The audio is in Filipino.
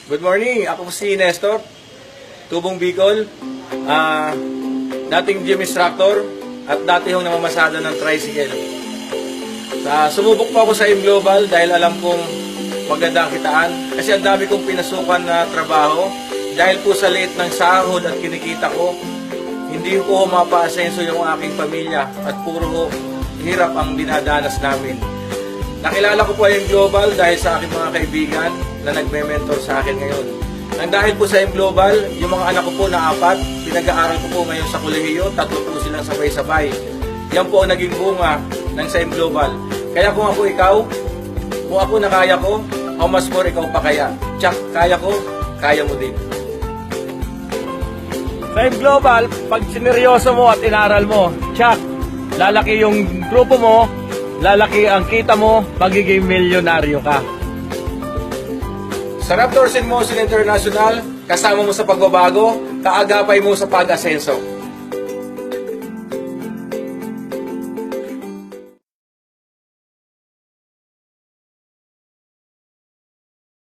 Good morning, ako po si Nestor, Tubong Bicol, dating gym instructor at dati hong namamasada ng tricycle. Sumubok po ako sa M Global dahil alam kong maganda ang kitaan kasi ang dami kong pinasukan na trabaho dahil po sa liit ng sahod at kinikita ko, hindi ko mapa-asenso yung aking pamilya at puro hirap ang dinadanas namin. Nakilala ko po yung Global dahil sa aking mga kaibigan na nagme-mentor sa akin ngayon. Nang dahil po sa M Global, yung mga anak ko po na 4, pinag-aaral ko po ngayon sa kolehiyo, 3 po silang sabay-sabay. Yan po ang naging bunga ng sa M Global. Kaya kung ako ikaw, kung ako na kaya ko, how much more ikaw pa kaya? Tsak, kaya ko, kaya mo din. Sa M Global, pag sineryoso mo at inaral mo, tsak, lalaki yung grupo mo, lalaki ang kita mo, magiging milyonaryo ka. Sa Raptors in Motion International, kasama mo sa pagbabago, kaagapay mo sa pag-asenso.